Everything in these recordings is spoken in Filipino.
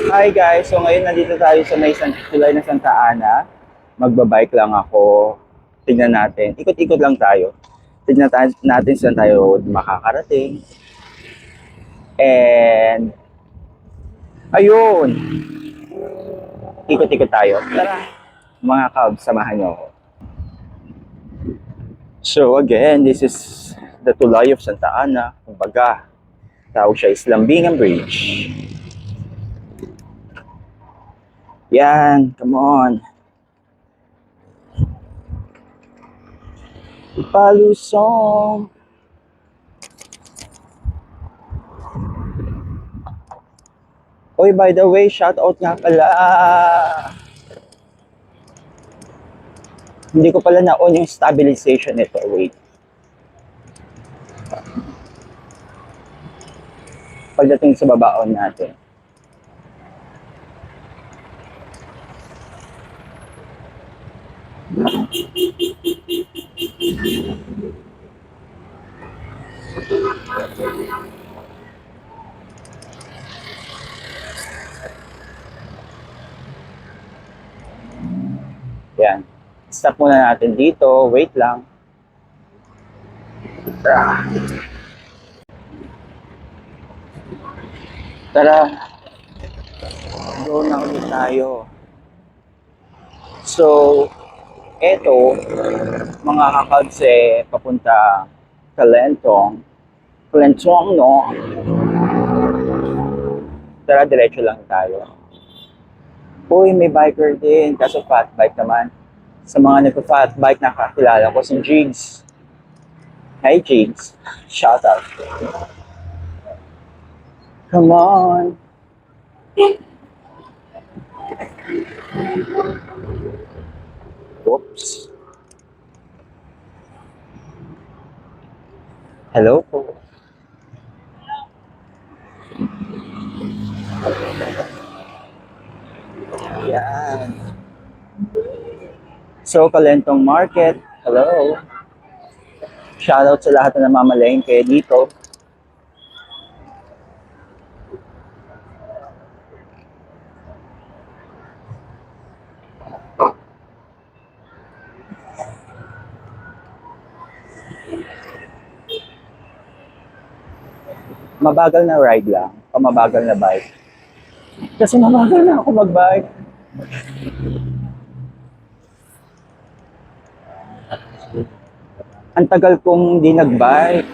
Hi guys, so ngayon nandito tayo sa may tulay ng Santa Ana. Magbabike lang ako. Tingnan natin. Ikot-ikot lang tayo. Tingnan natin saan tayo makakarating. And ayun, ikot-ikot tayo. Tara, mga kabs, samahan niyo ako. So again, this is the tulay of Santa Ana. Kumbaga, tawag siya is Lambingan Bridge. Yan, come on. Palusong. Oy, by the way, shout out nga pala. Hindi ko pala na-on yung stabilization nito. Wait. Pagdating sa babaon natin. Yan. Stop muna natin dito. Wait lang. Tara. Go na ulit tayo. So, eto, mga kakadse, papunta Kalentong. Kalentong, no? Tara, diretso lang tayo. Uy, may biker din. Kaso fat bike naman. Sa mga nagpa-fat bike, nakakilala ko si Jigs. Hi, Jigs. Shout out. Come on. Oops. Hello po. Yan. So, Kalentong Market. Hello. Shoutout sa lahat na namamalengke dito. Mabagal na ride lang. O mabagal na bike. Kasi mabagal na ako mag-bike. Ang tagal kong hindi nag-bike.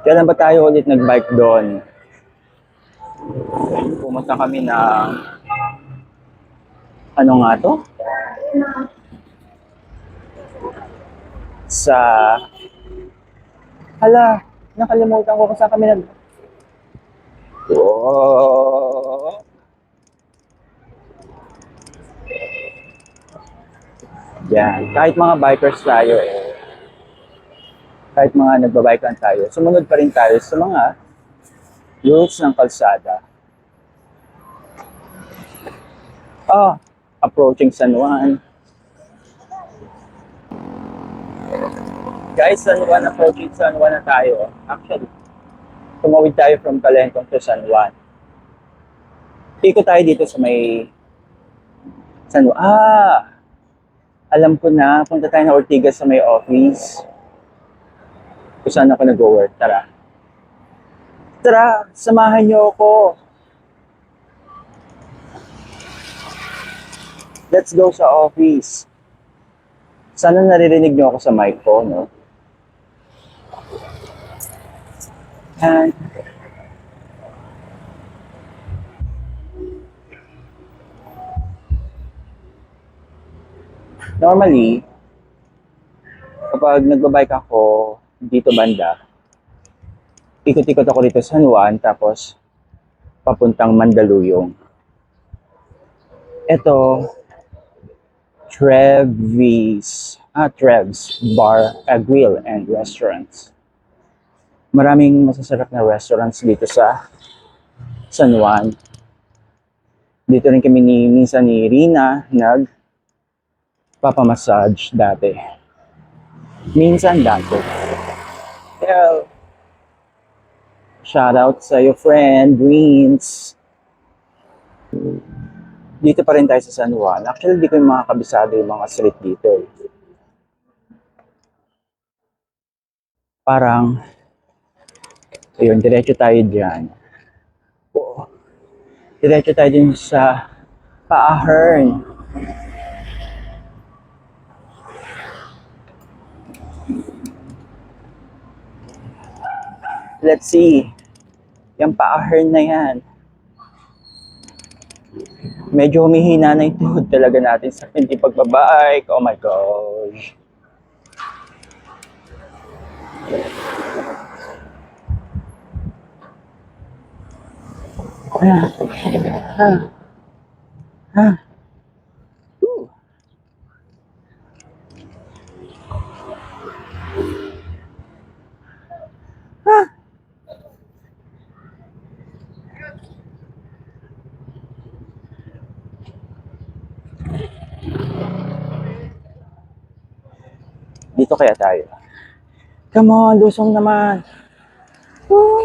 Kailan ba tayo ulit nag-bike doon? Pumunta kami ng ano nga to? Sa hala, nakalimutan ko kung saan kami nag... Oh. Yan, kahit mga bikers tayo kahit mga nagbabike lang tayo, sumunod pa rin tayo sa mga rules ng kalsada. Approaching San Juan. Guys, San Juan, approaching San Juan na tayo. Actually, tumawid tayo from Calentong to San Juan. Ikot tayo dito sa may San Juan. Alam ko na, punta tayo na Ortigas sa may office. Kung saan ako nag-work. Tara. Tara, samahan niyo ako. Let's go sa office. Sana naririnig niyo ako sa mic ko, no? And normally, kapag nagbabike ako dito banda, ikot-ikot ako dito sa San Juan, tapos papuntang Mandaluyong. Ito, Trev's Bar, Grill and Restaurants. Maraming masasarap na restaurants dito sa San Juan. Dito rin kami minsan ni Rina nagpapamassage dati. Minsan dati. Well, Shoutout sa iyo, friend, Greens. Dito pa rin tayo sa San Juan. Actually, di ko yung mga kabisado yung mga street dito. Parang, ayun, diretso tayo dyan. Oo. Diretso tayo din sa Paahern. Let's see. Yung Paahern na yan. Medyo humihina na yung tuhod talaga natin sa hindi pagbabike. Oh my gosh. Ah, ah, ah. Woo. Ah. Dito kaya tayo. Come on, lusong naman. Woo!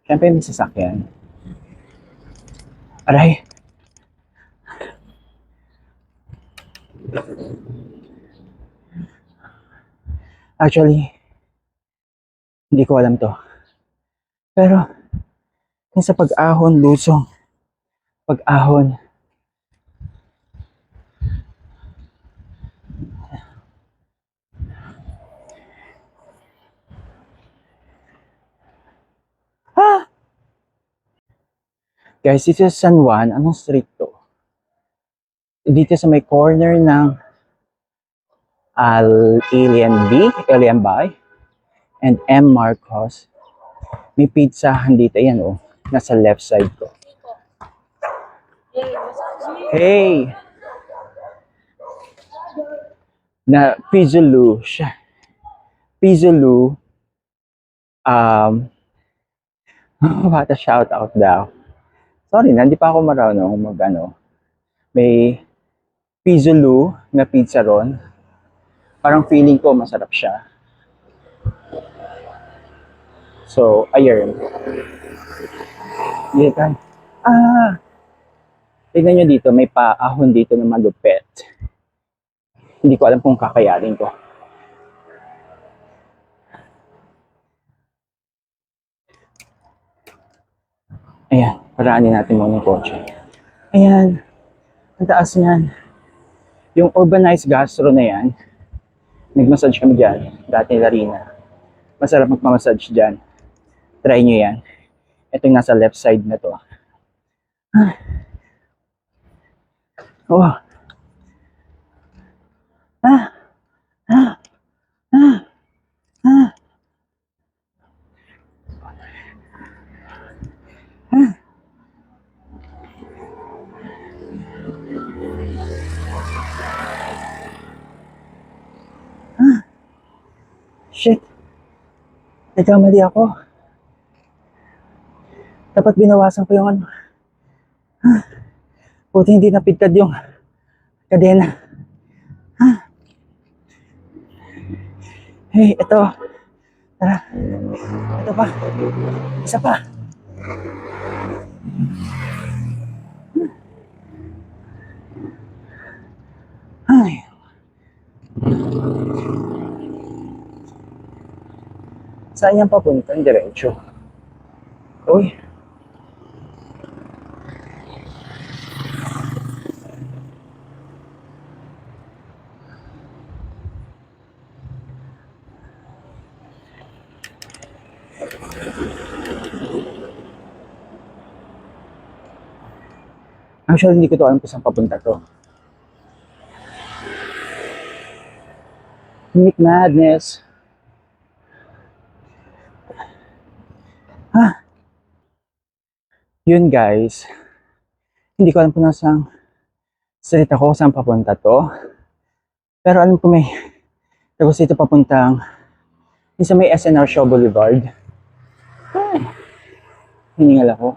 Siyempre may sasakyan. Aray. Actually, hindi ko alam to. Pero, yung sa pag-ahon, lusong. Pag-ahon. Ah! Guys, dito sa San Juan, anong street to? Dito sa may corner ng Alien Bay, and M. Marcos. May pizzahan dito. Ayan oh. Nasa left side ko. Hey! Na Pizzulu siya. Pizzulu. Bata shout out daw. Sorry na, hindi pa ako marunong mag-ano. May Pizzulu na pizza ron. Parang feeling ko masarap siya. So, ayun. Dito tayo. Ah! Tignan nyo dito, may paahon dito na malupet. Hindi ko alam kung kakayanin ko. Ayan, paraanin natin muna yung kotse. Ayan, ang taas niyan. Yung urbanized gastro na yan, nag-massage kami dyan, dati Larina. Masarap magmamassage dyan. Try nyo yan. Ito yung nasa left side na to. Oh. Ah. Ah. Ah. Ah. Ah. Ah. Shit. Nagkamali ako. Dapat binawasan ko yung ano. Ah. Buti hindi napitad yung kadena. Ah. Hey, ito. Tara. Ito pa. Isa pa. Ay. Saan yan papunta? Diretso. Uy. Actually, hindi ko to alam kung saan papunta to. Unique madness. Ah. Yun guys. Hindi ko alam kung nasaan street ako, saan papunta to. Pero alam ko may tapos dito papuntang isa may SNR Shaw Boulevard. Ay. Hiningal ako.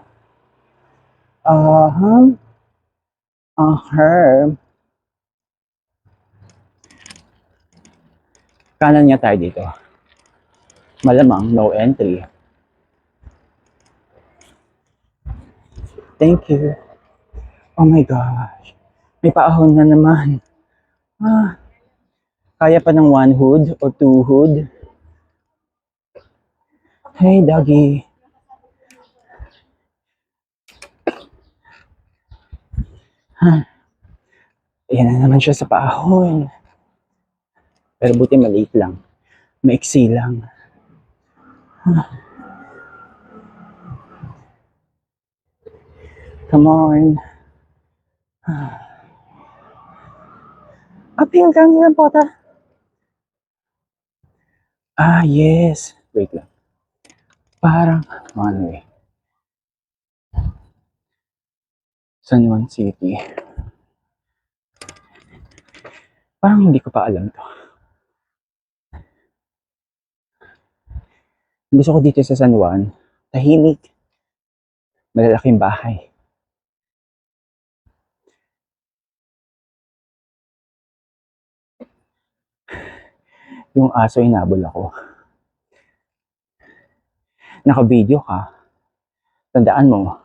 Kanan niya tayo dito. Malamang no entry. Thank you. Oh my gosh. May paahon na naman. Ah, kaya pa ng one hood or two hood. Hey, doggy. Ayan na naman siya sa paahon. Pero buti maliit lang. Maiksi lang. Come on. Uphill ka nilang pota. Ah, yes. Wait lang. Parang, one way. San Juan City. Parang hindi ko pa alam to. Gusto ko dito sa San Juan, tahimik. Malalaking bahay. Yung aso inabol ako. Naka-video ka. Tandaan mo.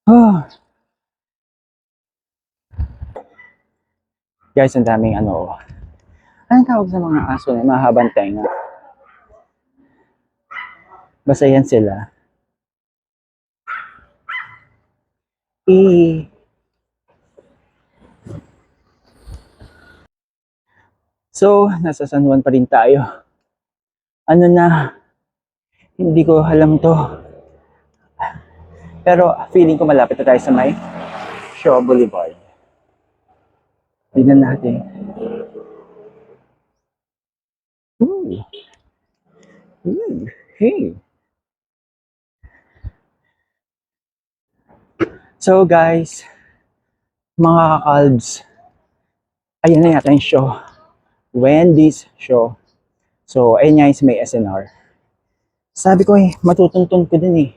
Ah. Guys, ang daming ano. Anong tawag sa mga aso na mahabang tenga? Basta yan sila. So, nasa San Juan pa rin tayo. Ano na, hindi ko alam to. Pero feeling ko malapit na tayo sa may Shaw Boulevard. Tignan natin. Ooh. Ooh. Hey. So guys, mga kakalbs, ayun na yata yung show. Wendy's show. So, ayun nga yung may SNR. Sabi ko matutuntun ko din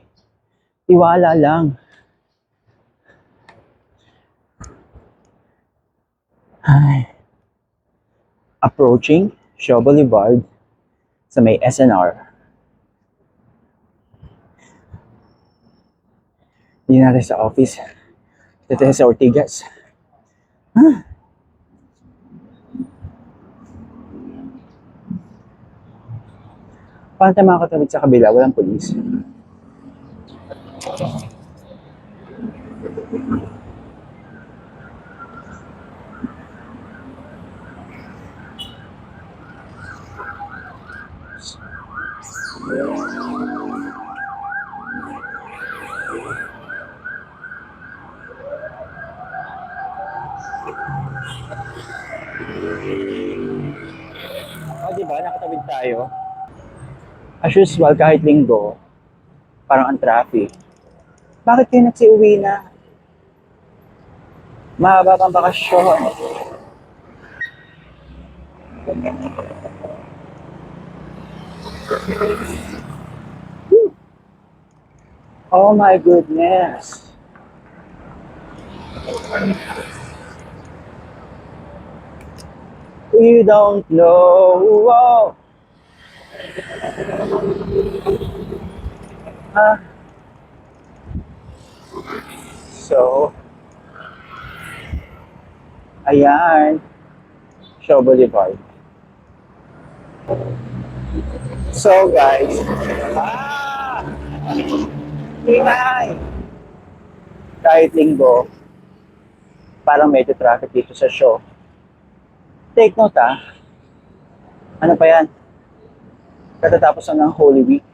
Tiwala lang. Ay. Approaching Shaw Boulevard sa may SNR. Hindi natin sa office. Dito sa Ortigas. Paano tayo makakatawid sa kabila? Walang polis. Diba? Nakatawid tayo. As usual, kahit linggo, parang ang traffic. Bakit kayo nagsiuwi na? Mahaba pang bakasyon. Oh my goodness. We don't know. Oh. So, ayan. Shaw Boulevard. So guys, ingay! Kahit linggo, parang medyo traffic dito sa show. Take note ano pa yan? Katatapos na ng Holy Week.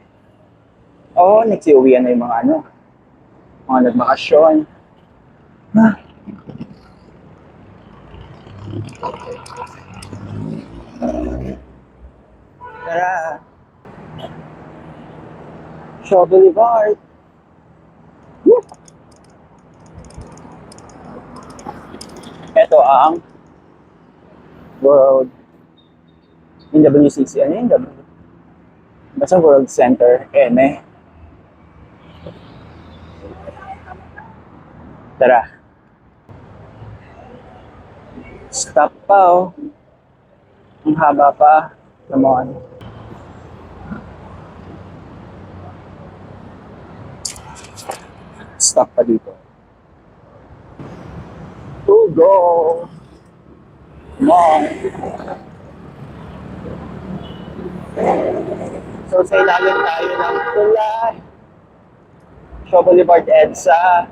Oo, nagsiuwian na yung mga mga nagbakasyon. Tara! Shaw Boulevard. Woo! Ito ang World WCC. Ano yung W? Basta World Center M. Tara. Stop pa haba pa. Come on. Stop pa dito. To go! Come on. So, sa ilalim tayo ng tulay. Shaw Boulevard, EDSA.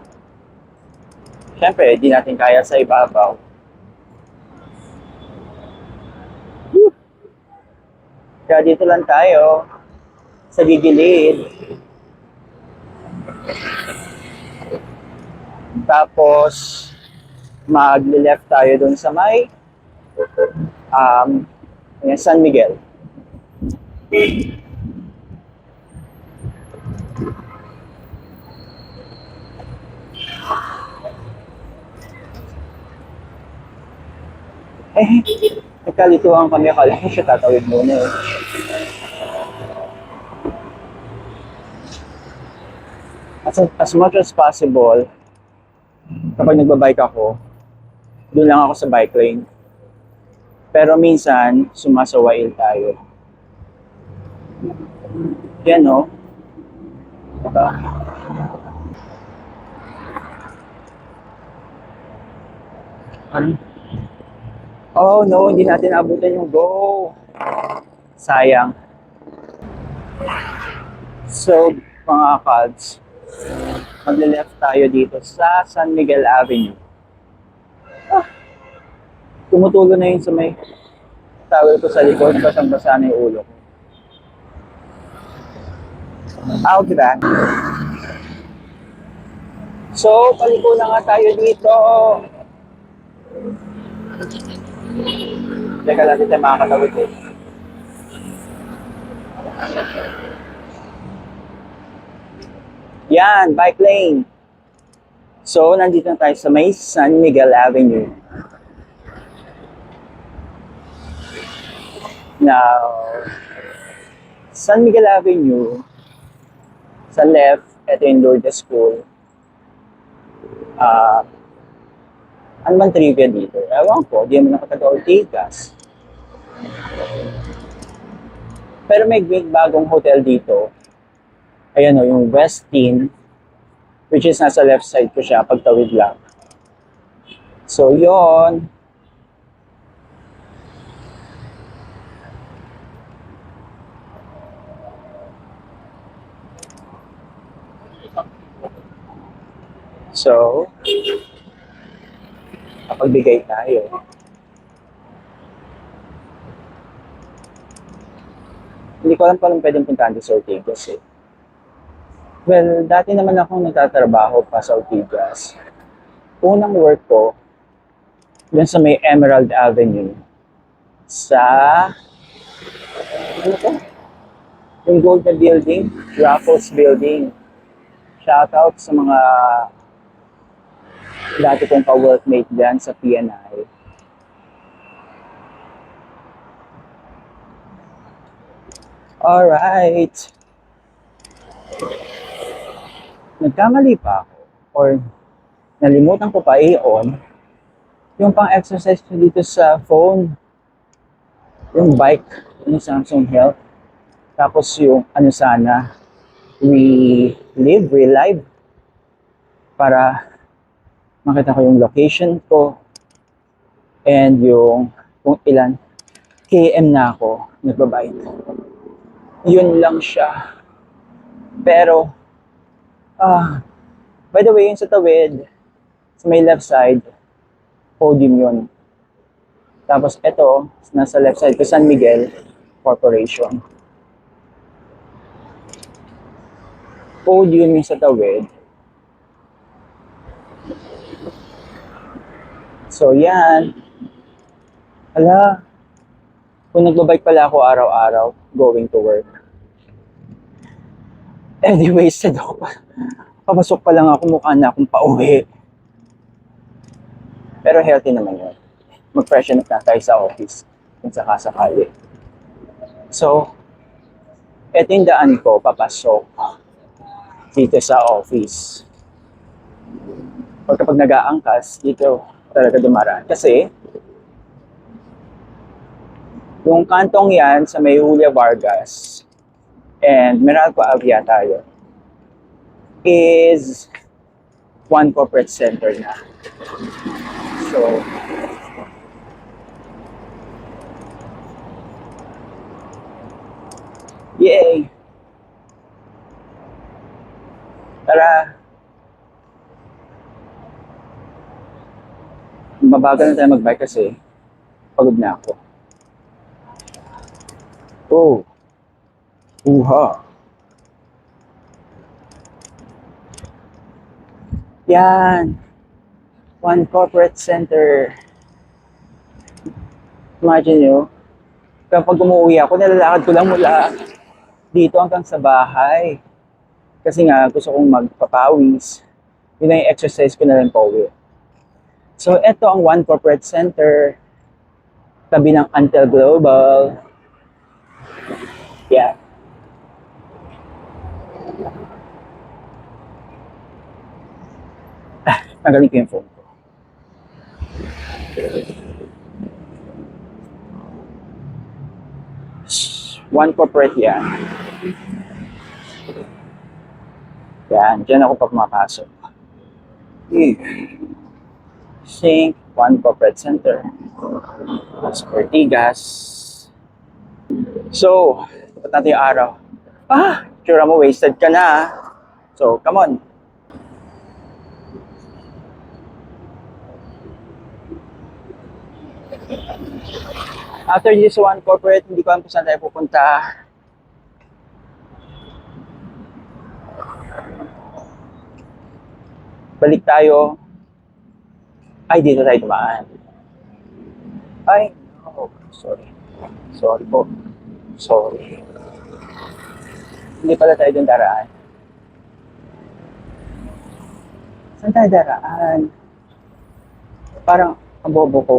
Siyempre, di natin kaya sa ibabaw. Woo! Kaya dito lang tayo. Sa gigilid. Tapos, mag-left tayo dun sa may San Miguel. Nagkalituhan kami. Akala ko siya tatawid muna eh. As much as possible, kapag nagbabike ako, doon lang ako sa bike lane. Pero minsan, sumasawail tayo. Yan no? Diba? Oh no, hindi natin abutan yung go. Sayang. So, mga kads, mag-left tayo dito sa San Miguel Avenue. Tumutulo na yun sa may towel ko sa likod, basang-basa na yung ulo ko. I'll be back. So, paliko na nga tayo dito. Teka lang, hindi tayo makakatawid eh. Yan, bike lane. So, nandito na tayo sa may San Miguel Avenue. Now, San Miguel Avenue, sa left, ito yung Lourdes School. Ano bang trivia dito? Ewan ko, di naman ako taga-Ortigas. Pero may bagong hotel dito. Ayan o, yung Westin, which is nasa left side ko siya, pagtawid lang. So, yon. So, kapagbigay tayo. Hindi ko alam kung pwedeng puntahan sa Ortigas eh. Well, dati naman akong nagtatrabaho pa sa Ortigas. Unang work ko, dun sa may Emerald Avenue. Sa, ano to? Yung gold na building, Raffles Building. Shoutout sa mga dati kong ka-workmate dyan sa PNI. Alright. Nagkamali pa ako or nalimutan ko pa i-on yung pang-exercise ko dito sa phone. Yung bike, yung Samsung Health. Tapos yung ano sana, Relive. Para makita ko yung location ko and yung kung ilan km na ako nagbabike. Yun lang siya. Pero, by the way, yung sa tawid, sa may left side, podium yun. Tapos ito, nasa left side ko, San Miguel Corporation. Podium yung sa tawid. So, yan. Hala, kung nagbabike pala ako araw-araw, going to work. Anyway, said ako pa. Papasok pa lang ako, mukha na akong pauwi. Pero healthy naman yun. Mag-freshen up na tayo sa office. Kung sakasakali. So, eto yung daan ko, papasok dito sa office. Pag kapag nag-aangkas, dito talaga dumaraan. Kasi, Yung kantong yan sa may Julia Vargas and Meralco Avia tayo is one corporate center na. So, yay! Tara! Mabagal na tayo mag-bike kasi pagod na ako. Oh! Uha! Yan! One corporate center. Imagine nyo, kapag umuwi ako, nalalakad ko lang mula dito hanggang sa bahay. Kasi nga, gusto kong magpapawis. Yun na yung exercise ko na lang pauwi. So, ito ang One Corporate Center. Tabi ng Antel Global. Yeah. Tanggalin ko yung phone ko. One Corporate yan. Yan, dyan ako pa pumapasok. Sink, One Corporate Center. Las Ortigas. So, dapat natin yung araw. Tsura mo, wasted ka na. So, come on. After this One Corporate, hindi ko alam kung saan tayo pupunta. Balik tayo. Ay, dito tayo dumaan. Ay, no. Sorry. Sorry po. Sorry. Hindi pala tayo dun daraan. Saan tayo daraan? Parang ang bobo ko.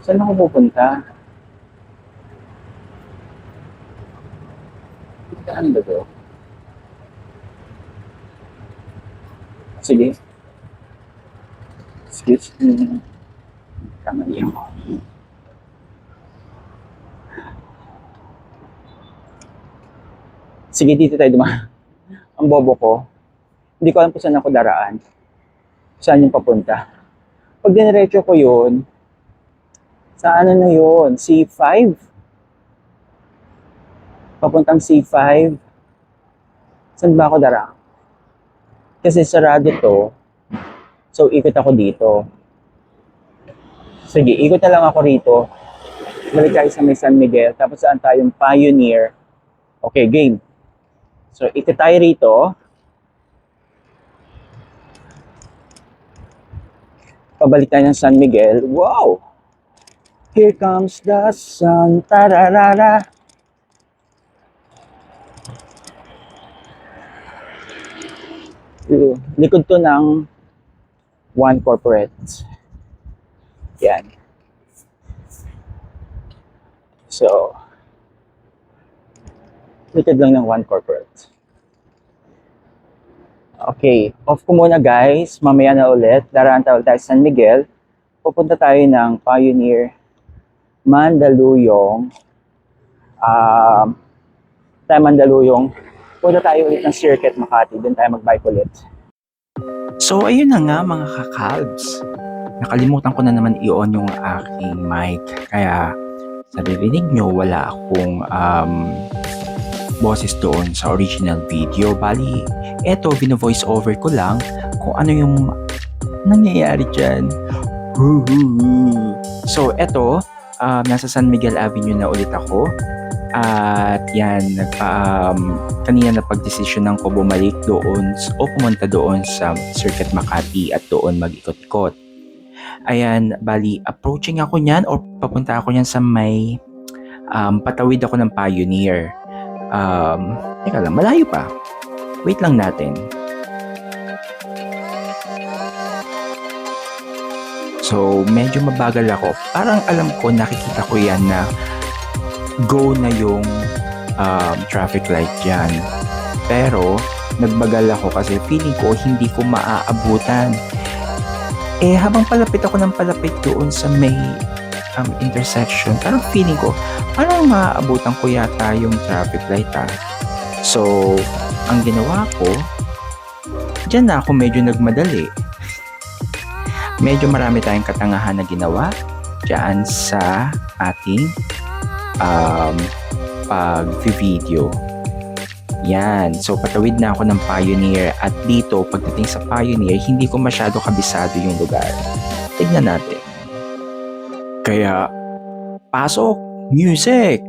Saan ako pupunta? Saan ba ito? Sige. Excuse me. Kamali ako. Sige, dito tayo dumaan. Ang bobo ko. Hindi ko alam kung saan ako daraan. Saan yung papunta. Pag diniretso ko yun, sa ano na yun? C5? Papuntang C5? Saan ba ako daraan? Kasi sarado to. So, ikot ako dito. Sige, ikot na lang ako rito. Balik tayo sa may San Miguel. Tapos saan tayong Pioneer. Okay, game. So, ikot tayo rito. Pabalik tayo ng San Miguel. Wow! Here comes the sun. Tararara. Likod to ng One Corporate. Yan. So, likod lang ng One Corporate. Okay, off ko muna guys. Mamaya na ulit. Daraan tayo sa San Miguel. Pupunta tayo ng Pioneer, Mandaluyong. Mandaluyong. Punta tayo ulit ng Circuit Makati. Doon tayo mag-bike ulit. So, ayun na nga mga kakalbs. Nakalimutan ko na naman i-on yung aking mic. Kaya, sa ririnig nyo, wala akong boses doon sa original video. Bali, eto, bino-voice over ko lang kung ano yung nangyayari dyan. So, eto, nasa San Miguel Avenue na ulit ako. At yan, kanina napag-desisyonan ko bumalik doon o pumunta doon sa Circuit Makati at doon mag-ikot-ikot. Ayan, bali, approaching ako niyan o papunta ako niyan sa may patawid ako ng Pioneer. Teka lang, malayo pa. Wait lang natin. So, medyo mabagal ako. Parang alam ko, nakikita ko yan na go na yung traffic light dyan. Pero, nagbagal ako kasi feeling ko hindi ko maaabutan. Habang palapit ako ng palapit doon sa may intersection, parang feeling ko, parang maaabutan ko yata yung traffic light So, ang ginawa ko, dyan na ako medyo nagmadali. Medyo marami tayong katangahan na ginawa dyan sa ating pag-video. Yan. So, patawid na ako ng Pioneer. At dito, pagdating sa Pioneer, hindi ko masyado kabisado yung lugar. Tignan natin. Kaya, pasok! Music!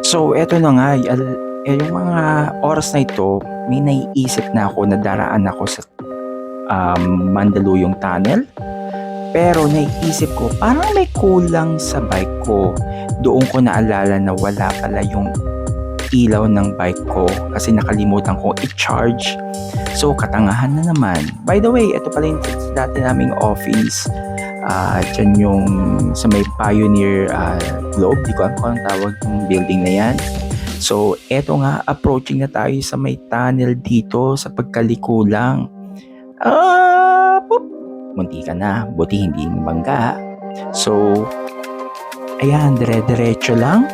So, eto na nga, yung mga oras na ito, may naiisip na ako na daraan ako sa Mandaluyong Tunnel. Pero naiisip ko, parang may kulang sa bike ko. Doon ko naalala na wala pala yung ilaw ng bike ko kasi nakalimutan ko i-charge. So, katangahan na naman. By the way, ito pala yung dati naming office. Dyan yung sa may Pioneer Globe, di ko alam kung anong tawag yung building na yan. So, eto nga, approaching na tayo sa may tunnel dito sa pagkaliko lang. Poop! Munti ka na, buti hindi bangga. So, ayan, dire-diretso lang.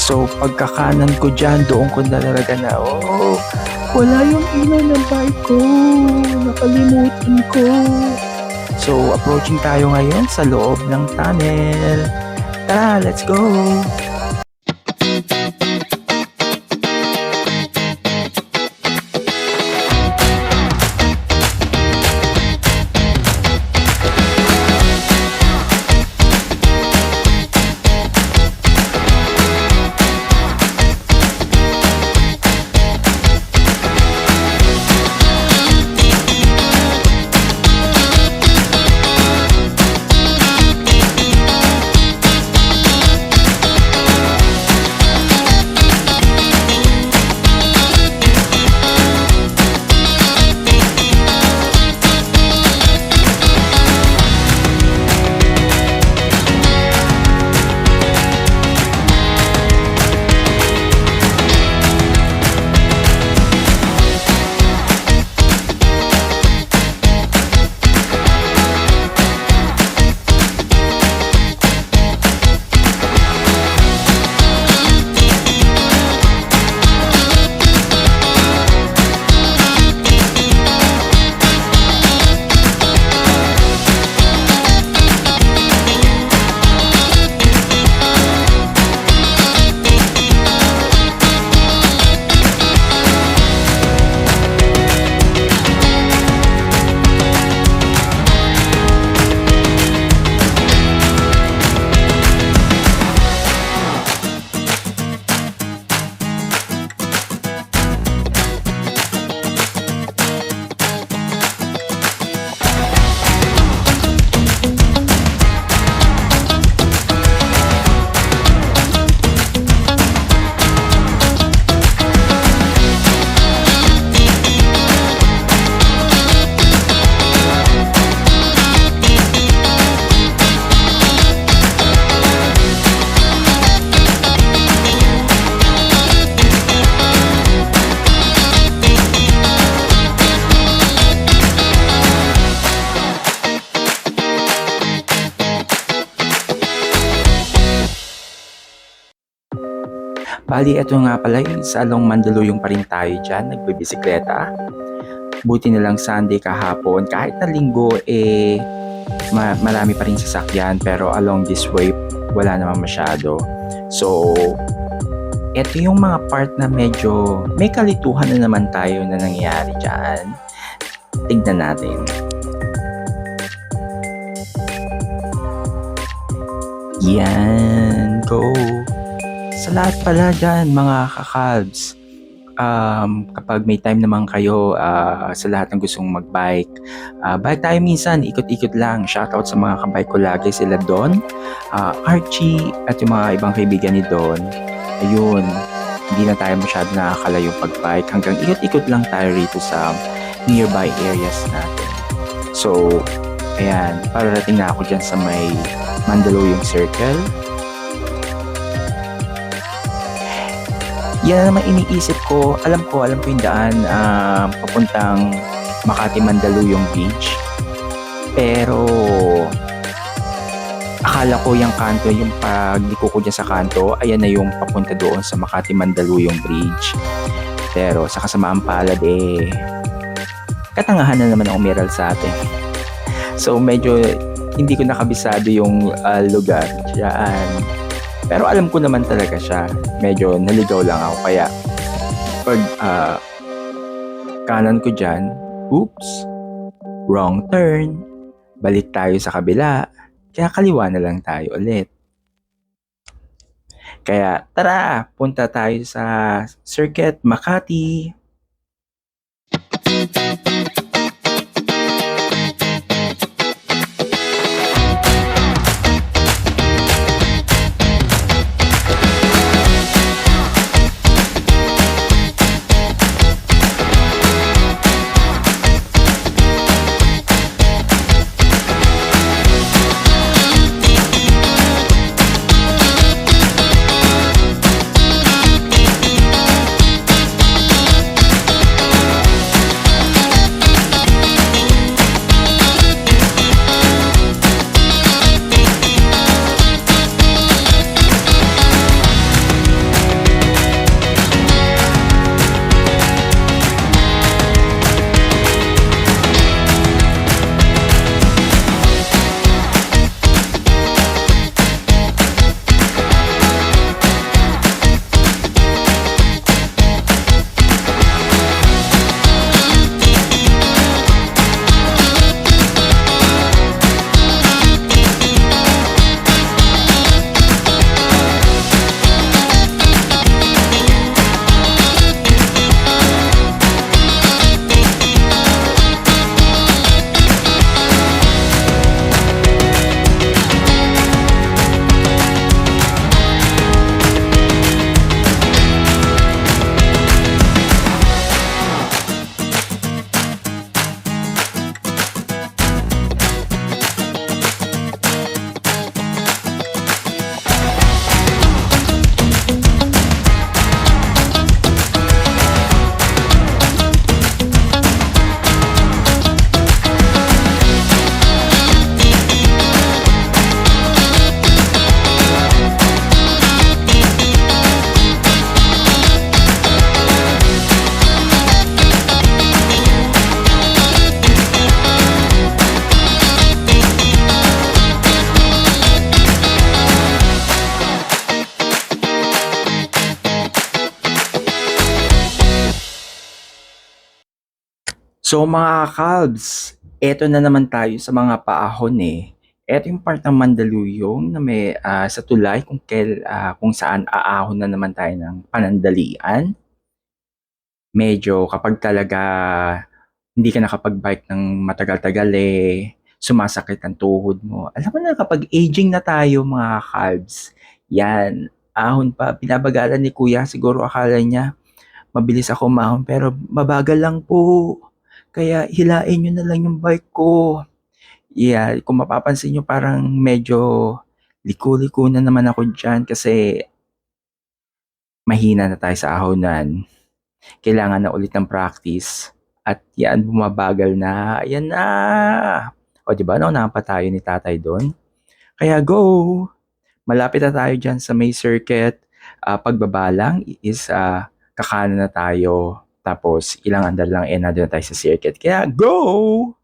So, pagkakanan ko dyan, doon ko nalalaga na, wala yung ilaw ng bike ko. Nakalimutan ko. So, approaching tayo ngayon sa loob ng tunnel. Tara, let's go! Bali, eto nga pala yung salong Mandaluyong pa rin tayo dyan, nagbibisikleta. Buti na lang Sunday kahapon, kahit na linggo, marami pa rin sasakyan, pero along this way, wala naman masyado. So, eto yung mga part na medyo may kalituhan na naman tayo na nangyayari dyan. Tignan natin. Yan, go! Sa lahat pala dyan, mga kakalbs, kapag may time naman kayo, sa lahat ng gustong magbike, bike tayo minsan, ikot-ikot lang. Shoutout sa mga kabike ko lagi, sila Don, Archie, at yung mga ibang kaibigan ni Don. Ayun, hindi na tayo masyado nakakalayo pag-bike. Hanggang ikot-ikot lang tayo rito sa nearby areas natin. So, ayan, pararating na ako dyan sa may Mandaluyong Circle. Yan naman iniisip ko, alam ko yung daan papuntang Makati Mandaluyong Beach. Pero akala ko yung kanto, yung pagliko ko dyan sa kanto, ayan na yung papunta doon sa Makati Mandaluyong Bridge. Pero sa kasamaan palad katangahan na naman ang umiral sa atin. So medyo hindi ko nakabisado yung lugar dyan. Pero alam ko naman talaga siya. Medyo naligaw lang ako. Kaya pag kanan ko dyan, oops, wrong turn. Balik tayo sa kabila. Kaya kaliwa na lang tayo ulit. Kaya tara, punta tayo sa Circuit Makati. So mga kalbs, eto na naman tayo sa mga paahon Eto yung part ng Mandaluyong na may sa tulay kung saan aahon na naman tayo ng panandalian. Medyo kapag talaga hindi ka nakapag-bike ng matagal-tagal sumasakit ang tuhod mo. Alam mo na kapag aging na tayo mga kalbs, yan, ahon pa, pinabagalan ni kuya, siguro akala niya mabilis ako umahon pero mabagal lang po. Kaya hilain nyo na lang yung bike ko. Yeah, kung mapapansin nyo parang medyo liko-liko na naman ako dyan kasi mahina na tayo sa ahonan. Kailangan na ulit ng practice. At yan, bumabagal na. Ayan na. O diba, naunahan pa tayo ni tatay doon. Kaya go! Malapit na tayo dyan sa may circuit. pagbaba lang is kakanan na tayo. Tapos ilang andar lang nandun na tayo sa circuit. Kaya go!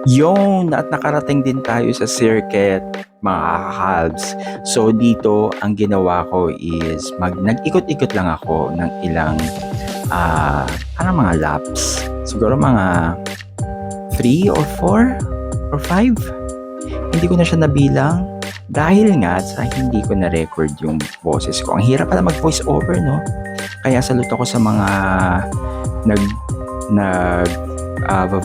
Yun, at nakarating din tayo sa circuit, mga halves. So dito, ang ginawa ko is nag-ikot-ikot lang ako ng ilang parang mga laps. Siguro mga 3 or 4 or 5. Hindi ko na siya nabilang dahil nga sa hindi ko na-record yung boses ko. Ang hirap pala mag-voice over, no? Kaya salut ako sa mga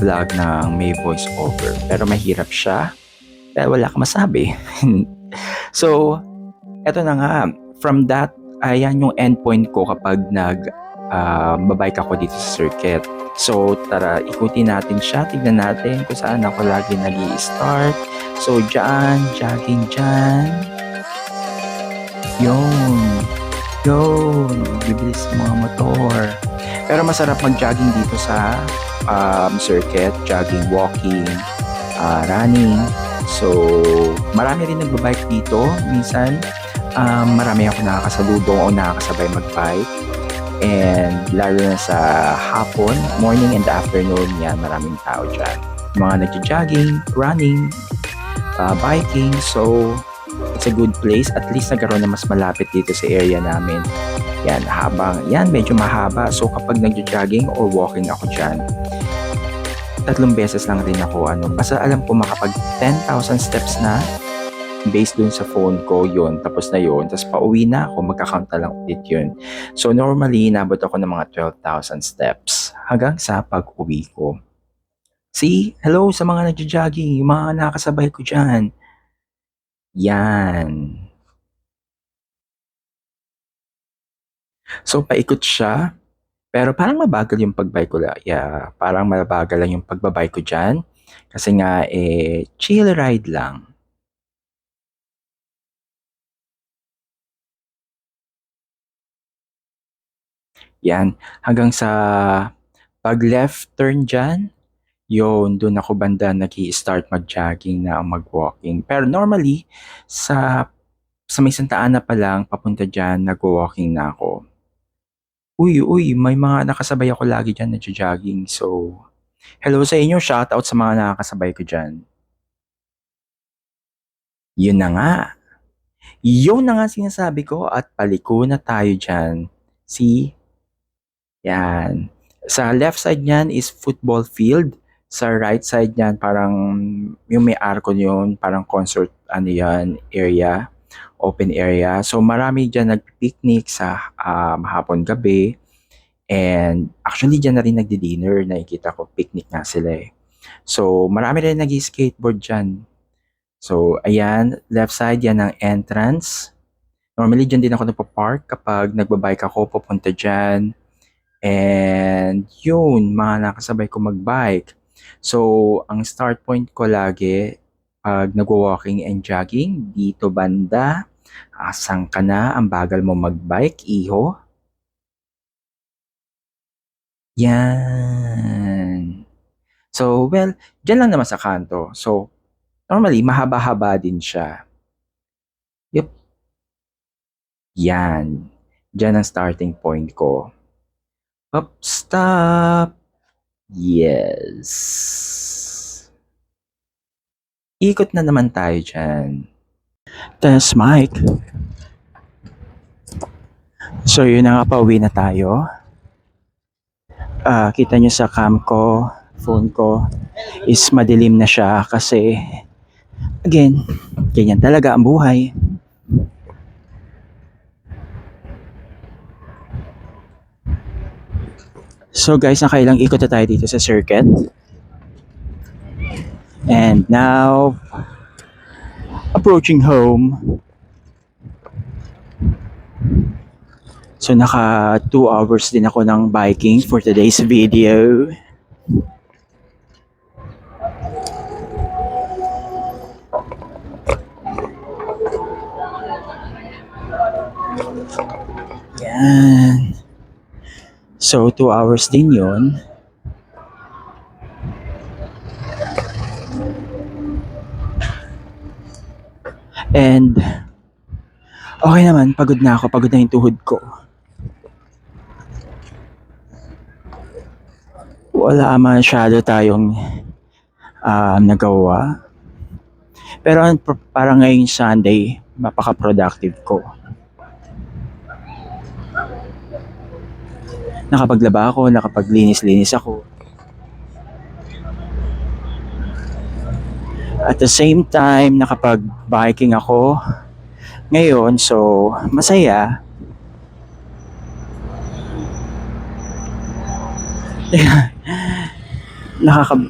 vlog ng may voice over. Pero mahirap siya dahil wala kang masabi. So, eto na nga. From that, ayan yung endpoint ko kapag babike ako dito sa circuit. So, tara, ikutin natin siya. Tignan natin kung saan ako lagi nag-i-start. So, dyan, jogging dyan. Yun. Bibilis ng mga motor. Pero masarap mag-jogging dito sa circuit, jogging, walking, running. So, marami rin nagbabike dito. Minsan, marami ako nakakasalubong o nakakasabay magbike. And lalo na sa hapon, morning and afternoon, yan, maraming tao dyan. Mga nagja-jogging, running, biking. So, it's a good place. At least nagkaroon na mas malapit dito sa area namin. Yan, medyo mahaba. So, kapag nagja-jogging or walking ako dyan, 3 beses lang rin ako, basta alam ko makapag 10,000 steps na based dun sa phone ko, yun, tapos na yun, tapos pauwi na ako, magka-count na lang ulit yun. So, normally, nabot ako ng mga 12,000 steps hanggang sa pag-uwi ko. See? Hello sa mga nagja-jogging, yung mga nakasabay ko dyan. Yan. So, paikot siya. Pero parang mabagal yung pagbike ko. Parang mabagal lang yung pagbabike ko dyan. Kasi nga, chill ride lang. Yan. Hanggang sa pag left turn dyan, yun, doon ako banda nag-i-start mag-jogging na mag-walking. Pero normally, sa may Santa Ana pa lang, papunta dyan, nag-walking na ako. Uy, may mga nakasabay ako lagi dyan nagja-jogging. So, hello sa inyo, shoutout sa mga nakakasabay ko dyan. Yun na nga. Yun na nga sinasabi ko at paliko na tayo dyan. See? Yan. Sa left side niyan is football field. Sa right side niyan parang yung may arko yun, parang concert ano yan, area, open area. So marami dyan nag-picnic sa hapon gabi. And actually dyan na rin nagdi-dinner. Nakikita ko picnic nga sila eh. So marami rin nag-skateboard dyan. So ayan, left side yan ang entrance. Normally dyan din ako nagpa-park kapag nagbabike ako papunta dyan. And yun, mga nakasabay ko magbike. So, ang start point ko lagi, pag nagwa-walking and jogging, dito banda, asang ka na, ang bagal mo magbike, iho. Yan. So, well, dyan lang naman sa kanto. So, normally, mahaba-haba din siya. Yup. Yan. Dyan ang starting point ko. Up, stop. Yes. Ikot na naman tayo dyan. Test mic. So yun na nga, pauwi na tayo. Kita nyo sa cam ko, phone ko, is madilim na siya kasi, again, ganyan talaga ang buhay. So guys, nakailang ikot na tayo dito sa circuit. And now, approaching home. So naka 2 hours din ako ng biking for today's video. Yan. So 2 hours din yun. And okay naman, pagod na ako, pagod na yung tuhod ko. Wala masyado tayong nagawa. Pero parang ngayong Sunday, mapaka-productive ko. Nakapaglaba ako, nakapaglinis-linis ako. At the same time, nakapag-biking ako ngayon, so masaya.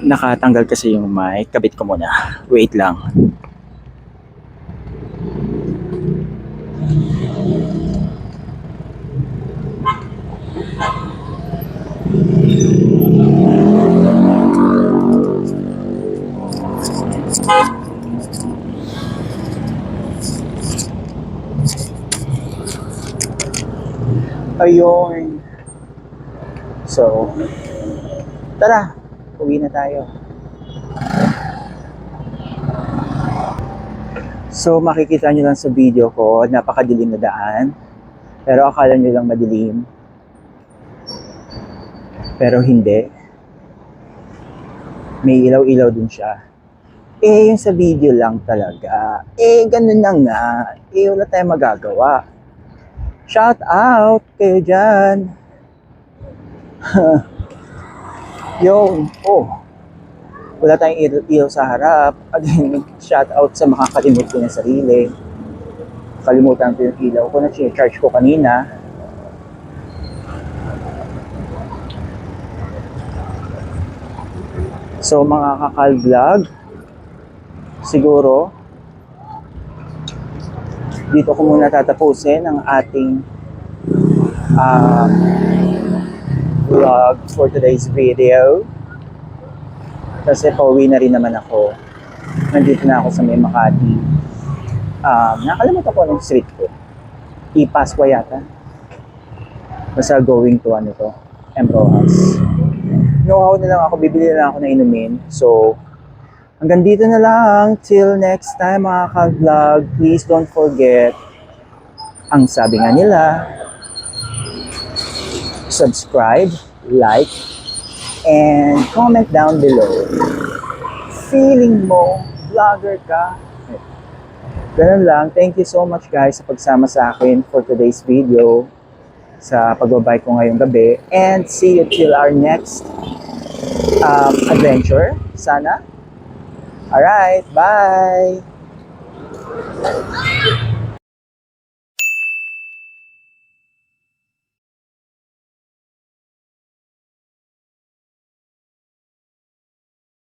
Nakatanggal kasi yung mic. Kabit ko muna. Wait lang. Ayun. So, tara, uwi na tayo. So, makikita nyo lang sa video ko, napakadilim na daan. Pero akala nyo lang madilim. Pero hindi. May ilaw-ilaw din siya. Eh, yung sa video lang talaga. Eh, ganun na nga. Eh, wala tayong magagawa. Shout out kayo dyan. Yo, wala tayong ilaw sa harap. Again, shout out sa makakalimot ko ng sarili. Kalimutan ko yung ilaw ko na charge ko kanina. So mga kakal vlog, siguro dito ko muna tatapusin ang ating vlog for today's video. Kasi pauwi na rin naman ako. Nandito na ako sa may Makati. Nakalimutan ko anong street ko. Ipascua yata. Basta going to Emrojas. Know-how na lang ako, bibili na lang ako na inumin. So, hanggang dito na lang. Till next time mga ka-vlog. Please don't forget, ang sabi nga nila, subscribe, like, and comment down below. Feeling mo, vlogger ka? Ganun lang. Thank you so much guys sa pagsama sa akin for today's video sa pagbabike ko ngayong gabi. And see you till our next adventure. Sana. Alright, bye!